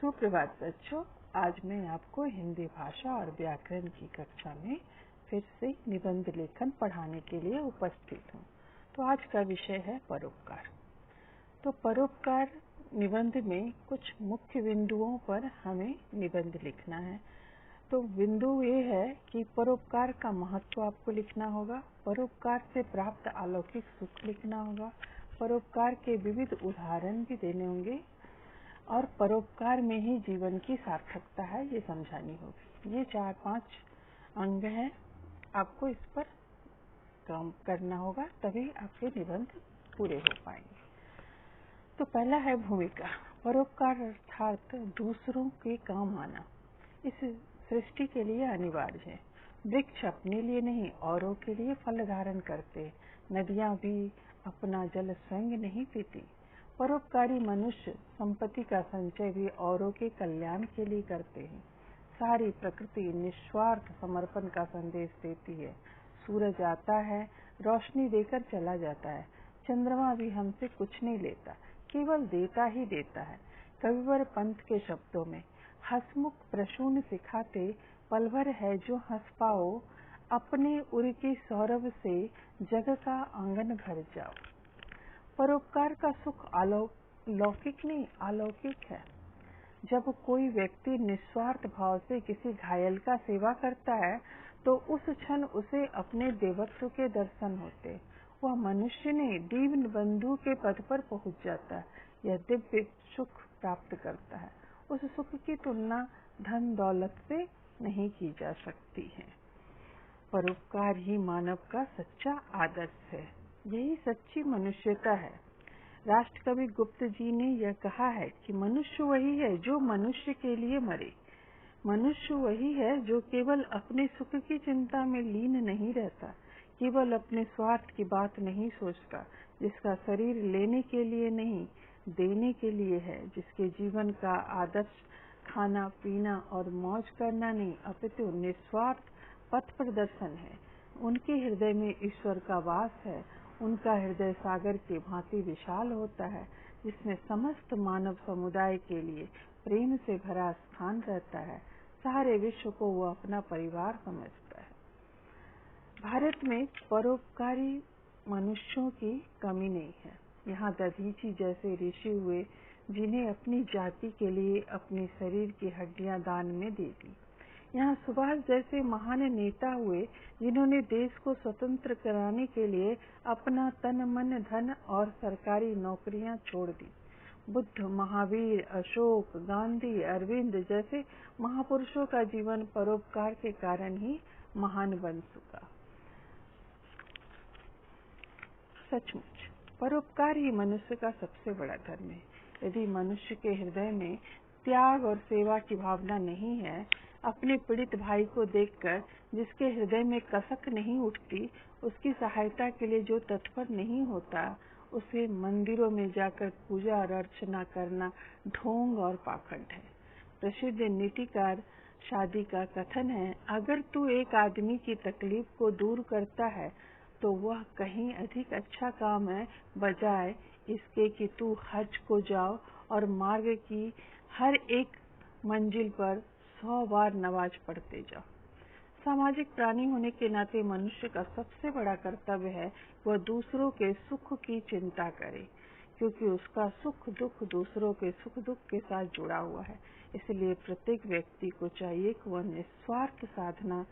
सुप्रभात बच्चों, आज मैं आपको हिंदी भाषा और व्याकरण की कक्षा में फिर से निबंध लेखन पढ़ाने के लिए उपस्थित हूँ। तो आज का विषय है परोपकार। तो परोपकार निबंध में कुछ मुख्य बिंदुओं पर हमें निबंध लिखना है। तो बिंदु ये है कि परोपकार का महत्व आपको लिखना होगा, परोपकार से प्राप्त अलौकिक सुख लिखना होगा, परोपकार के विविध उदाहरण भी देने होंगे और परोपकार में ही जीवन की सार्थकता है ये समझानी होगी। ये 4-5 अंग हैं, आपको इस पर काम करना होगा, तभी आपके निबंध पूरे हो पाएंगे। तो पहला है भूमिका। परोपकार अर्थात दूसरों के काम आना इस सृष्टि के लिए अनिवार्य है। वृक्ष अपने लिए नहीं औरों के लिए फल धारण करते, नदियां भी अपना जल स्वयं नहीं पीती। परोपकारी मनुष्य संपत्ति का संचय भी औरों के कल्याण के लिए करते हैं। सारी प्रकृति निस्वार्थ समर्पण का संदेश देती है। सूरज आता है, रोशनी देकर चला जाता है। चंद्रमा भी हमसे कुछ नहीं लेता, केवल देता ही देता है। कविवर पंत के शब्दों में, हसमुख प्रसून सिखाते पल भर है जो हंस पाओ, अपने उर के सौरभ से जग का आंगन भर जाओ। परोपकार का सुख लौकिक नहीं अलौकिक है। जब कोई व्यक्ति निस्वार्थ भाव से किसी घायल का सेवा करता है तो उस क्षण उसे अपने देवत्व के दर्शन होते। वह मनुष्य ने दीन बंधु के पद पर पहुंच जाता है, यह दिव्य सुख प्राप्त करता है। उस सुख की तुलना धन दौलत से नहीं की जा सकती है। परोपकार ही मानव का सच्चा आदर्श है, यही सच्ची मनुष्यता है। राष्ट्रकवि गुप्त जी ने यह कहा है कि मनुष्य वही है जो मनुष्य के लिए मरे। मनुष्य वही है जो केवल अपने सुख की चिंता में लीन नहीं रहता, केवल अपने स्वार्थ की बात नहीं सोचता, जिसका शरीर लेने के लिए नहीं देने के लिए है, जिसके जीवन का आदर्श खाना पीना और मौज करना नहीं अपितु निस्वार्थ पथ प्रदर्शन है। उनके हृदय में ईश्वर का वास है। उनका हृदय सागर के भांति विशाल होता है, जिसमें समस्त मानव समुदाय के लिए प्रेम से भरा स्थान रहता है। सारे विश्व को वो अपना परिवार समझता है। भारत में परोपकारी मनुष्यों की कमी नहीं है। यहाँ दधीची जैसे ऋषि हुए जिन्हें अपनी जाति के लिए अपने शरीर की हड्डियां दान में दे दी। यहाँ सुभाष जैसे महान नेता हुए जिन्होंने देश को स्वतंत्र कराने के लिए अपना तन मन धन और सरकारी नौकरियां छोड़ दी। बुद्ध, महावीर, अशोक, गांधी, अरविंद जैसे महापुरुषों का जीवन परोपकार के कारण ही महान बन चुका। सचमुच परोपकार ही मनुष्य का सबसे बड़ा धर्म है। यदि मनुष्य के हृदय में त्याग और सेवा की भावना नहीं है, अपने पीड़ित भाई को देखकर जिसके हृदय में कसक नहीं उठती, उसकी सहायता के लिए जो तत्पर नहीं होता, उसे मंदिरों में जाकर पूजा और अर्चना करना ढोंग और पाखंड है। प्रसिद्ध नीतिकार शादी का कथन है, अगर तू एक आदमी की तकलीफ को दूर करता है तो वह कहीं अधिक अच्छा काम है, बजाय इसके कि तू हज को जाओ और मार्ग की हर एक मंजिल पर 100 बार नमाज पढ़ते जाओ। सामाजिक प्राणी होने के नाते मनुष्य का सबसे बड़ा कर्तव्य है वह दूसरों के सुख की चिंता करे, क्योंकि उसका सुख दुख दूसरों के सुख दुख के साथ जुड़ा हुआ है। इसलिए प्रत्येक व्यक्ति को चाहिए कि वह निस्वार्थ साधना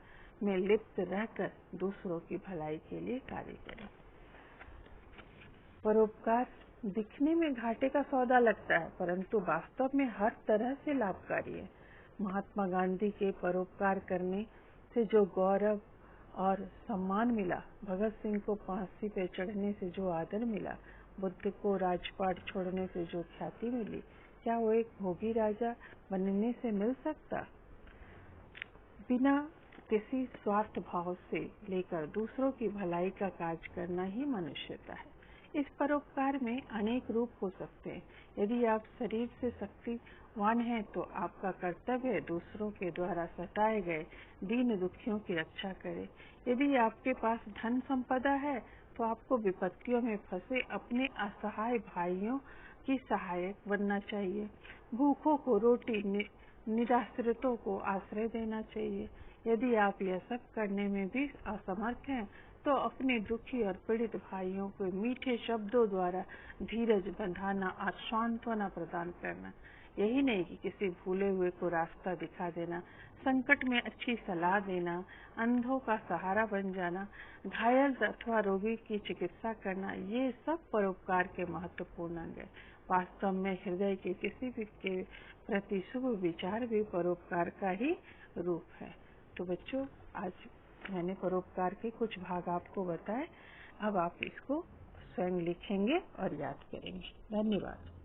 में लिप्त रहकर दूसरों की भलाई के लिए कार्य करे। परोपकार दिखने में घाटे का सौदा लगता है, परंतु वास्तव में हर तरह से लाभकारी है। महात्मा गांधी के परोपकार करने से जो गौरव और सम्मान मिला, भगत सिंह को फांसी पे चढ़ने से जो आदर मिला, बुद्ध को राजपाट छोड़ने से जो ख्याति मिली, क्या वो एक भोगी राजा बनने से मिल सकता? बिना किसी स्वार्थ भाव से लेकर दूसरों की भलाई का कार्य करना ही मनुष्यता है। इस परोपकार में अनेक रूप हो सकते हैं। यदि आप शरीर से शक्तिवान हैं तो आपका कर्तव्य है दूसरों के द्वारा सताए गए दीन दुखियों की रक्षा करें। यदि आपके पास धन संपदा है तो आपको विपत्तियों में फंसे अपने असहाय भाइयों की सहायक बनना चाहिए। भूखों को रोटी, निराश्रितों को आश्रय देना चाहिए। यदि आप यह सब करने में भी असमर्थ हैं तो अपने दुखी और पीड़ित भाइयों को मीठे शब्दों द्वारा धीरज बंधाना और सांत्वना प्रदान करना। यही नहीं कि किसी भूले हुए को रास्ता दिखा देना, संकट में अच्छी सलाह देना, अंधों का सहारा बन जाना, घायल अथवा रोगी की चिकित्सा करना, ये सब परोपकार के महत्वपूर्ण अंग है। वास्तव में हृदय के किसी भी के प्रति शुभ विचार भी परोपकार का ही रूप है। तो बच्चों, आज मैंने परोपकार के कुछ भाग आपको बताए। अब आप इसको स्वयं लिखेंगे और याद करेंगे। धन्यवाद।